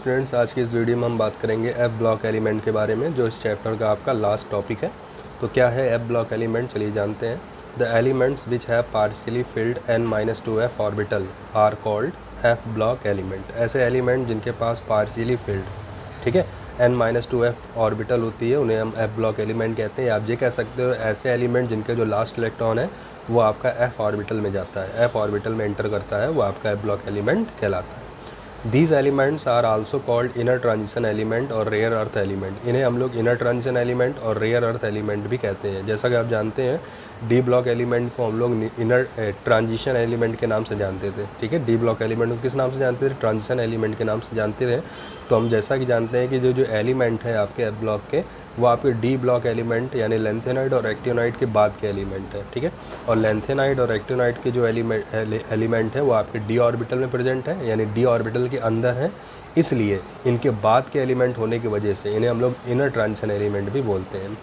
Students, आज की इस वीडियो में हम बात करेंगे एफ ब्लॉक एलिमेंट के बारे में, जो इस चैप्टर का आपका लास्ट टॉपिक है। तो क्या है एफ ब्लॉक एलिमेंट, चलिए जानते हैं। The elements which have partially filled n-2f orbital are called F block element. ऐसे एलिमेंट जिनके पास पार्शियली फिल्ड, ठीक है, n-2f ऑर्बिटल होती है, उन्हें हम एफ ब्लॉक एलिमेंट कहते हैं। आप ये कह सकते हो ऐसे एलिमेंट जिनके जो लास्ट इलेक्ट्रॉन है वो आपका एफ ऑर्बिटल में जाता है, एफ ऑर्बिटल में एंटर करता है, वो आपका एफ ब्लॉक एलिमेंट कहलाता है। These elements are also called inner transition element और rare earth element। इन्हें हम लोग inner transition element और rare earth element भी कहते हैं। जैसा कि आप जानते हैं डी ब्लॉक एलिमेंट को हम लोग इनर ट्रांजिशन एलिमेंट के नाम से जानते थे, ठीक है। डी ब्लॉक एलिमेंट को किस नाम से जानते थे? ट्रांजिशन एलिमेंट के नाम से जानते थे। तो हम जैसा कि जानते हैं कि जो एलिमेंट है आपके एफ ब्लॉक के, वो आपके डी ब्लॉक एलिमेंट यानी लेंथेनाइड और एक्टिनोइड के बाद के एलिमेंट है, ठीक है। और लेंथेनाइड और एक्टिनोइड के जो एलिमेंट है वो आपके डी ऑर्बिटल में प्रेजेंट है, यानी डी ऑर्बिटल के अंदर है। इसलिए इनके बाद के एलिमेंट होने की वजह से इन्हें हम लोग इनर ट्रांजिशन एलिमेंट भी बोलते हैं।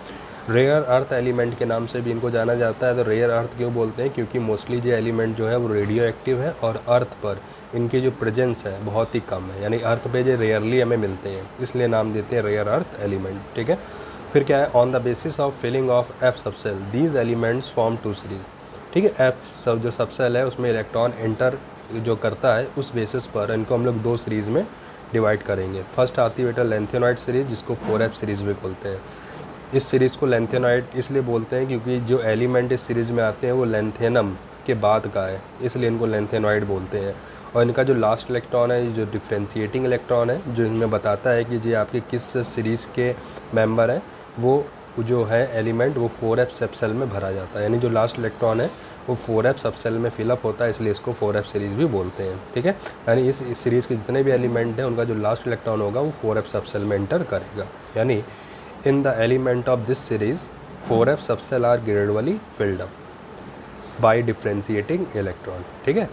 रेयर अर्थ एलिमेंट के नाम से भी इनको जाना जाता है। तो रेयर अर्थ क्यों बोलते हैं? क्योंकि मोस्टली जो एलिमेंट जो है वो रेडियो एक्टिव है और अर्थ पर इनकी जो प्रेजेंस है बहुत ही कम है, यानी अर्थ पे जो रेयरली हमें मिलते हैं, इसलिए नाम देते हैं रेयर अर्थ एलिमेंट, ठीक है। फिर क्या है? On the basis of filling of F subshell these elements form two series, ठीक है। एफ सब जो सबसेल है उसमें इलेक्ट्रॉन एंटर जो करता है, उस बेसिस पर इनको हम लोग दो सीरीज़ में डिवाइड करेंगे। फर्स्ट आती है बेटा लेंथेनॉइड सीरीज़, जिसको 4f सीरीज़ भी बोलते हैं। इस सीरीज़ को लेंथेनॉइड इसलिए बोलते हैं क्योंकि जो एलिमेंट इस सीरीज़ में आते हैं वो लेंथेनम के बाद का है, इसलिए इनको लेंथेनॉइड बोलते हैं। और इनका जो लास्ट इलेक्ट्रॉन है, जो डिफ्रेंशिएटिंग इलेक्ट्रॉन है, जो इनमें बताता है कि जी आपके किस सीरीज़ के मेंबर हैं, वो जो है एलिमेंट वो 4f सबसेल में भरा जाता है। यानी जो लास्ट इलेक्ट्रॉन है वो 4f सबसेल में फिलअप होता है, इसलिए इसको 4f सीरीज़ भी बोलते हैं, ठीक है। यानी इस सीरीज़ के जितने भी एलिमेंट हैं उनका जो लास्ट इलेक्ट्रॉन होगा वो 4f सबसेल में एंटर करेगा। यानी in the element of this series 4f subshell are gradually filled up by differentiating electron, ठीक है।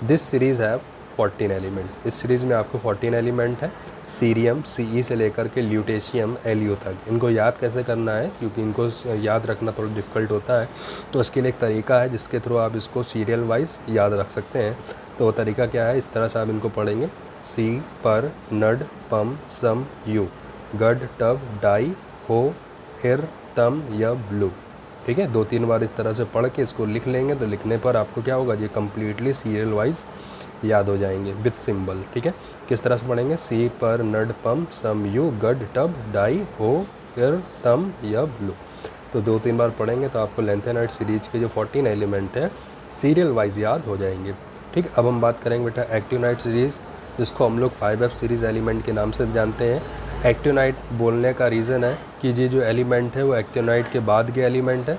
This series have 14 element. इस सीरीज़ में आपको 14 एलिमेंट है। सीरियम Ce से लेकर के ल्यूटेशियम Lu तक। इनको याद कैसे करना है, क्योंकि इनको याद रखना थोड़ा डिफ़िकल्ट होता है, तो इसके लिए एक तरीका है जिसके थ्रू आप इसको सीरियल वाइज याद रख सकते हैं। तो वो तरीका क्या है? इस तरह से आप इनको पढ़ेंगे। सी पर नड पम सम यू गड टब डाई हो हिर तम य ब्लू, ठीक है। 2-3 बार इस तरह से पढ़ के इसको लिख लेंगे तो लिखने पर आपको क्या होगा, ये कम्प्लीटली सीरियल वाइज याद हो जाएंगे विथ सिंबल, ठीक है। किस तरह से पढ़ेंगे? सी पर नड पम सम यू गड टब डाई हो हिर तम य ब्लू। तो 2-3 बार पढ़ेंगे तो आपको लेंथेनाइड सीरीज के जो 14 एलिमेंट है सीरियल वाइज याद हो जाएंगे, ठीक। अब हम बात करेंगे बेटा एक्टिनोइड सीरीज़, जिसको हम लोग 5f सीरीज़ एलिमेंट के नाम से जानते हैं। एक्टिनोइड बोलने का रीज़न है कि ये जो एलिमेंट है वो एक्टिनोइड के बाद के एलिमेंट है,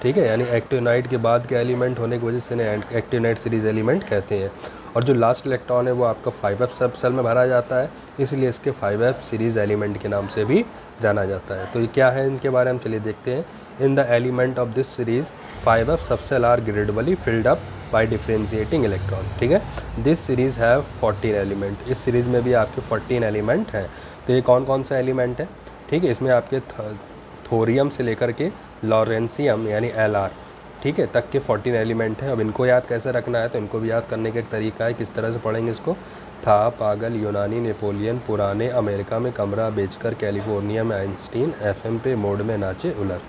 ठीक है। यानी एक्टिनोइड के बाद के एलिमेंट होने की वजह से इन्हें एक्टिनोइड सीरीज़ एलिमेंट कहते हैं। और जो लास्ट इलेक्ट्रॉन है वो आपका 5f सबसेल में भरा जाता है, इसलिए इसके 5f सीरीज़ एलिमेंट के नाम से भी जाना जाता है। तो ये क्या है, इनके बारे में चलिए देखते हैं। In the element of this series 5f subshell are gradually filled up by differentiating electron, ठीक है। This series have 14 element. इस सीरीज़ में भी आपके 14 एलिमेंट हैं। तो ये कौन कौन सा एलिमेंट है, ठीक है। इसमें आपके थोरियम से लेकर के लॉरेंसियम यानी Lr, ठीक है, तक के 14 एलिमेंट हैं। अब इनको याद कैसे रखना है? तो इनको भी याद करने का एक तरीका है। किस तरह से पढ़ेंगे इसको? था पागल यूनानी नेपोलियन पुराने अमेरिका में कमरा बेचकर कैलिफोर्निया में आइंस्टीन FM पे मोड में नाचे उलर।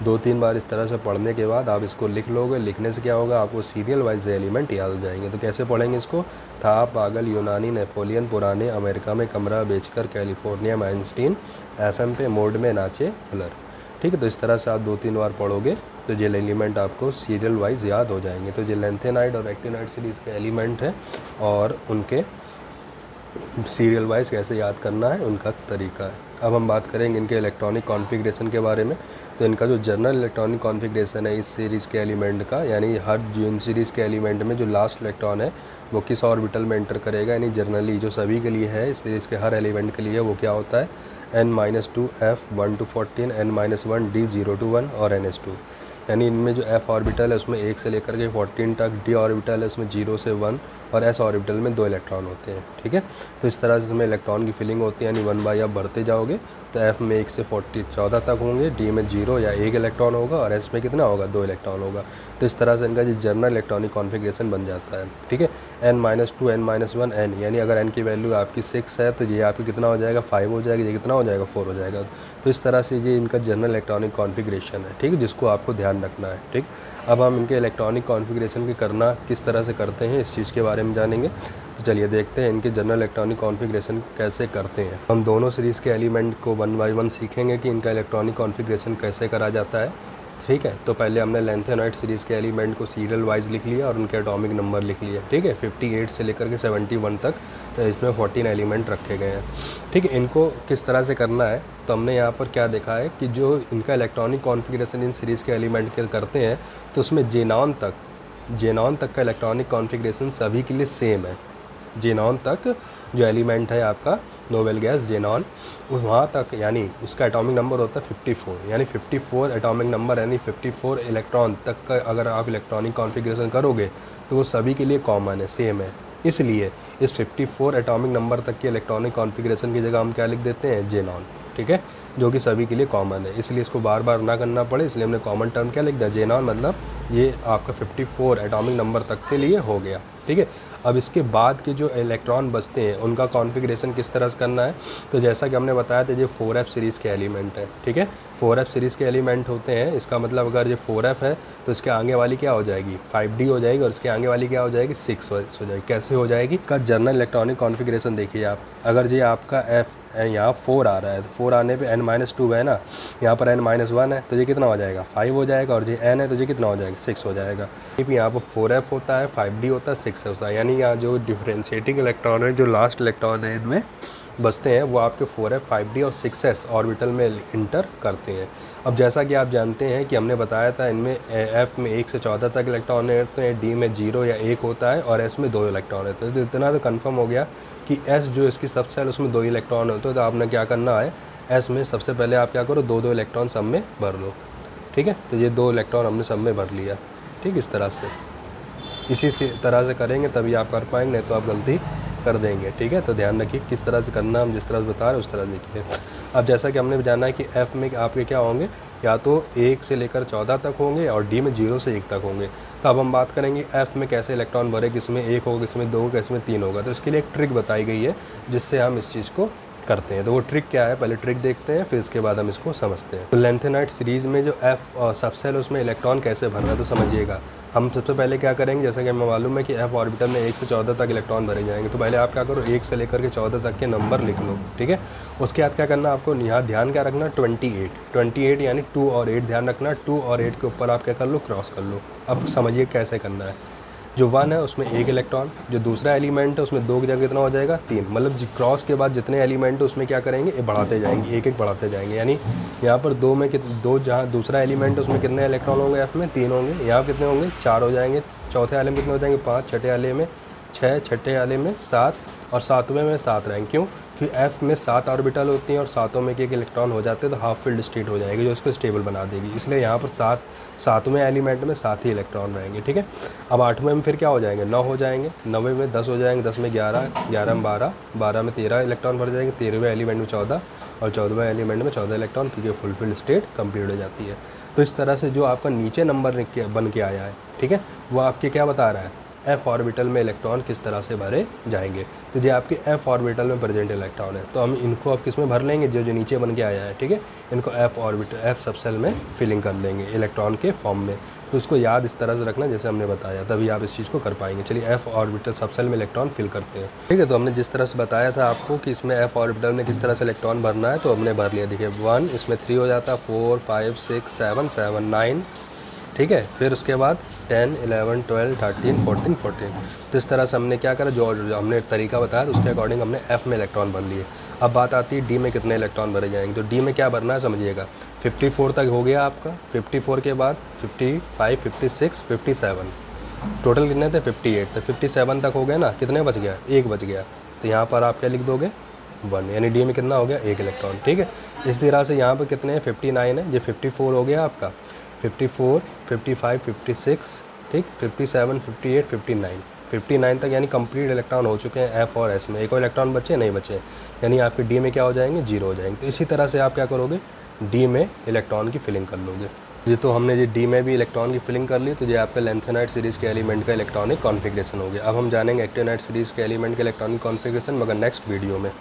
2-3 बार इस तरह से पढ़ने के बाद आप इसको लिख लोगे। लिखने से क्या होगा, आपको सीरियल वाइज एलिमेंट याद हो जाएंगे। तो कैसे पढ़ेंगे इसको? था पागल यूनानी नेपोलियन पुराने अमेरिका में कमरा बेचकर कैलिफोर्निया में आइंस्टीन FM पे मोड में नाचे उलर, ठीक है। तो इस तरह से आप 2-3 बार पढ़ोगे तो ये एलिमेंट आपको सीरियल वाइज याद हो जाएंगे। तो ये लेंथेनाइड और एक्टिनोइड सीरीज़ के एलिमेंट हैं और उनके सीरियल वाइज कैसे याद करना है उनका तरीका है। अब हम बात करेंगे इनके इलेक्ट्रॉनिक कॉन्फ़िगरेशन के बारे में। तो इनका जो जनरल इलेक्ट्रॉनिक कॉन्फ़िगरेशन है इस सीरीज़ के एलिमेंट का, यानी हर इन सीरीज़ के एलिमेंट में जो लास्ट इलेक्ट्रॉन है वो किस ऑर्बिटल में एंटर करेगा, यानी जनरली जो सभी के लिए है, इस सीरीज़ के हर एलिमेंट के लिए वो क्या होता है, n-2f 1 to 14, n-1 d 0 to 1 और ns2। यानी इनमें जो f ऑर्बिटल है उसमें 1 से लेकर के 14 तक, d ऑर्बिटल है उसमें 0 से 1 और s ऑर्बिटल में 2 इलेक्ट्रॉन होते हैं, ठीक है। तो इस तरह से इसमें इलेक्ट्रॉन की फिलिंग होती है, यानी 1 बाई आप बढ़ते जाओगे तो f में 1 से 14 तक होंगे, d में 0 या 1 इलेक्ट्रॉन होगा और s में कितना होगा, 2 इलेक्ट्रॉन होगा। तो इस तरह से इनका जो जनरल इलेक्ट्रॉनिक कॉन्फ़िगरेशन बन जाता है, ठीक है। n-2 n-1 n, यानी अगर n की वैल्यू आपकी 6 है तो ये आपकी कितना हो जाएगा, 5 हो जाएगा, ये कितना हो जाएगा, 4 हो जाएगा। तो इस तरह से ये इनका जनरल इलेक्ट्रॉनिक कॉन्फ़िगरेशन है, ठीक है, जिसको आपको ध्यान रखना है, ठीक। अब हम इनके इलेक्ट्रॉनिक कॉन्फ़िगरेशन की करना किस तरह से करते हैं इस चीज़ के बारे में जानेंगे। तो चलिए देखते हैं इनके जनरल इलेक्ट्रॉनिक कॉन्फ़िगरेशन कैसे करते हैं। हम दोनों सीरीज़ के एलिमेंट को 1 बाई 1 सीखेंगे कि इनका इलेक्ट्रॉनिक कॉन्फ़िगरेशन कैसे करा जाता है, ठीक है। तो पहले हमने लैंथेनॉइड सीरीज़ के एलिमेंट को सीरियल वाइज लिख लिया और उनके एटॉमिक नंबर लिख लिया, ठीक है। 58 से लेकर के 71 तक, तो इसमें 14 एलिमेंट रखे गए हैं, ठीक है। इनको किस तरह से करना है, तो हमने यहाँ पर क्या देखा है कि जो इनका इलेक्ट्रॉनिक कॉन्फ़िगरेशन इन सीरीज़ के एलिमेंट के करते हैं तो उसमें जेनॉन तक का इलेक्ट्रॉनिक कॉन्फ़िगरेशन सभी के लिए सेम है। जेनॉन तक जो एलिमेंट है आपका नोबेल गैस जेनॉन, वहाँ तक यानी उसका एटॉमिक नंबर होता है 54, यानी 54 एटॉमिक नंबर, यानी 54 इलेक्ट्रॉन तक का अगर आप इलेक्ट्रॉनिक कॉन्फ़िगरेशन करोगे तो वो सभी के लिए कॉमन है, सेम है। इसलिए इस 54 एटॉमिक नंबर तक के इलेक्ट्रॉनिक कॉन्फ़िगरेशन की जगह हम क्या लिख देते हैं, जेनॉन, ठीक है, जो कि सभी के लिए कॉमन है। इसलिए इसको बार बार ना करना पड़े, इसलिए हमने कॉमन टर्म क्या लिख दिया, जेनॉन, मतलब ये आपका 54 एटॉमिक नंबर तक के लिए हो गया, ठीक है। अब इसके बाद के जो इलेक्ट्रॉन बचते हैं उनका कॉन्फ़िगरेशन किस तरह से करना है, तो जैसा कि हमने बताया था ये 4f सीरीज़ के एलिमेंट है, ठीक है। 4f सीरीज़ के एलिमेंट होते हैं, इसका मतलब अगर ये 4f है तो इसके आगे वाली क्या हो जाएगी, 5d हो जाएगी, और इसके आगे वाली क्या हो जाएगी, 6 हो जाएगी। कैसे हो जाएगी, का जनरल इलेक्ट्रॉनिक कॉन्फ़िगरेशन देखिए आप, अगर ये आपका f यहाँ 4 आ रहा है तो 4 आने पे n-2 है ना, यहाँ पर n-1 है तो ये कितना हो जाएगा, 5 हो जाएगा, और ये n है तो ये कितना हो जाएगा, 6 हो जाएगा। यहाँ पर 4f होता है, 5d होता है, 6 होता है, यानी यहाँ जो डिफरेंशिएटिंग इलेक्ट्रॉन है, जो लास्ट इलेक्ट्रॉन है इनमें बचते हैं, वो आपके 4f 5d और 6s ऑर्बिटल में इंटर करते हैं। अब जैसा कि आप जानते हैं कि हमने बताया था इनमें f में 1 से 14 तक इलेक्ट्रॉन होते हैं, d में 0 या 1 होता है, और s में 2 इलेक्ट्रॉन होते हैं। तो इतना तो कंफर्म हो गया कि s जो इसकी सबसे है उसमें 2 इलेक्ट्रॉन होते हैं। तो आपने क्या करना है, s में सबसे पहले आप क्या करो, 2 इलेक्ट्रॉन सब में भर लो, ठीक है। तो ये 2 इलेक्ट्रॉन हमने सब में भर लिया, ठीक, इस तरह से। इसी तरह से करेंगे तभी आप कर पाएंगे, नहीं तो आप गलती कर देंगे, ठीक है। तो ध्यान रखिए किस तरह से करना, हम जिस तरह से बता रहे हैं उस तरह देखिए। अब जैसा कि हमने जाना है कि f में आपके क्या होंगे, या तो 1 से लेकर 14 तक होंगे और d में 0 से 1 तक होंगे। तो अब हम बात करेंगे f में कैसे इलेक्ट्रॉन भरे, किसमें 1 होगा, किसमें 2 होगा, किसमें 3 होगा। तो इसके लिए एक ट्रिक बताई गई है जिससे हम इस चीज़ को करते हैं। तो वो ट्रिक क्या है, पहले ट्रिक देखते हैं, फिर इसके बाद हम इसको समझते हैं। तो लैंथेनाइड सीरीज़ में जो f सबसेल उसमें इलेक्ट्रॉन कैसे भरना है, तो समझिए। हम सबसे पहले क्या करेंगे, जैसा कि हमें मालूम है कि f ऑर्बिटल में 1 से 14 तक इलेक्ट्रॉन भरे जाएंगे। तो पहले आप क्या करो, 1 से लेकर के 14 तक के नंबर लिख लो, ठीक है। उसके बाद क्या करना आपको, यहाँ ध्यान क्या रखना, 28 यानी 2 और 8 ध्यान रखना। 2 और 8 के ऊपर आप क्या कर लो, क्रॉस कर लो। अब समझिए कैसे करना है। जो 1 है उसमें 1 इलेक्ट्रॉन, जो दूसरा एलिमेंट है उसमें 2 की जगह कितना हो जाएगा, 3। मतलब क्रॉस के बाद जितने एलिमेंट है उसमें क्या करेंगे, ये बढ़ाते जाएंगे, एक एक बढ़ाते जाएंगे। यानी यहाँ पर 2 में दो, जहाँ दूसरा एलिमेंट है उसमें कितने इलेक्ट्रॉन होंगे, f में 3 होंगे। यहाँ कितने होंगे, 4 हो जाएंगे। चौथे वाले में कितने हो जाएंगे, 5। छठे वाले में 6, छठे वाले में 7, और सातवें में 7 रहेंगे। क्यों, कि f में 7 ऑर्बिटल होती हैं और सातों में एक इलेक्ट्रॉन हो जाते हैं, तो हाफ फील्ड स्टेट हो जाएगी जो इसको स्टेबल बना देगी। इसलिए यहाँ पर सातवें एलिमेंट में 7 ही इलेक्ट्रॉन रहेंगे, ठीक है। अब 8वें में फिर क्या हो जाएंगे, 9 हो जाएंगे। 9वें में 10 हो जाएंगे। 10 में 11, 11 में 12, 12 में 13 इलेक्ट्रॉन भर जाएंगे। 13वें एलिमेंट में 14, और 14वें एलिमेंट में 14 इलेक्ट्रॉन, क्योंकि फुलफिल्ड स्टेट कंप्लीट हो जाती है। तो इस तरह से जो आपका नीचे नंबर बन के आया है, ठीक है, वो आपके क्या बता रहा है, f ऑर्बिटल में इलेक्ट्रॉन किस तरह से भरे जाएंगे। तो ये आपके f ऑर्बिटल में प्रेजेंट इलेक्ट्रॉन है, तो हम इनको अब किस में भर लेंगे, जो जो नीचे बन के आया है, ठीक है, इनको f सबसेल में फिलिंग कर लेंगे इलेक्ट्रॉन के फॉर्म में। तो इसको याद इस तरह से रखना जैसे हमने बताया, तभी आप इस चीज़ को कर पाएंगे। चलिए f ऑर्बिटल सबसेल में इलेक्ट्रॉन फिल करते हैं, ठीक है। तो हमने जिस तरह से बताया था आपको कि इसमें f ऑर्बिटल में किस तरह से इलेक्ट्रॉन भरना है, तो हमने भर लिया। देखिए 1, इसमें 3 हो जाता है, 4, 5, 6, 7, 7, 9, ठीक है। फिर उसके बाद 10, 11, 12, 13, 14, 14। तो इस तरह से हमने क्या करा, जो हमने तरीका बताया तो उसके अकॉर्डिंग हमने f में इलेक्ट्रॉन भर लिए। अब बात आती है d में कितने इलेक्ट्रॉन भरे जाएंगे। तो d में क्या भरना है समझिएगा। 54 तक हो गया आपका, 54 के बाद 55, 56, 57, टोटल कितने थे 58। तो 57 तक हो गया ना, कितने बच गया, 1 बच गया। तो यहाँ पर आप क्या लिख दोगे, 1, यानी d में कितना हो गया, 1 इलेक्ट्रॉन, ठीक है। इस तरह से यहाँ पर कितने हैं, 59 है, ये 54 हो गया आपका, 54, 55, 56, ठीक, 57, 58, 59, 59 तक यानी कंप्लीट इलेक्ट्रॉन हो चुके हैं एफ और एस में, एक और इलेक्ट्रॉन बचे नहीं बचे, यानी आपके डी में क्या हो जाएंगे, 0 हो जाएंगे। तो इसी तरह से आप क्या करोगे, डी में इलेक्ट्रॉन की फिलिंग कर लोगे। ये तो हमने जी डी में भी इलेक्ट्रॉन की फिलिंग कर ली, तो ये आपका लेंथेनाइट सीरीज़ के एलिमेंट का इलेक्ट्रॉनिक कॉन्फ़िगरेशन हो गया। अब हम जानेंगे एक्टिनोइड सीरीज़ के एलिमेंट के इलेक्ट्रॉनिक कॉन्फ़िगरेशन, मगर नेक्स्ट वीडियो में।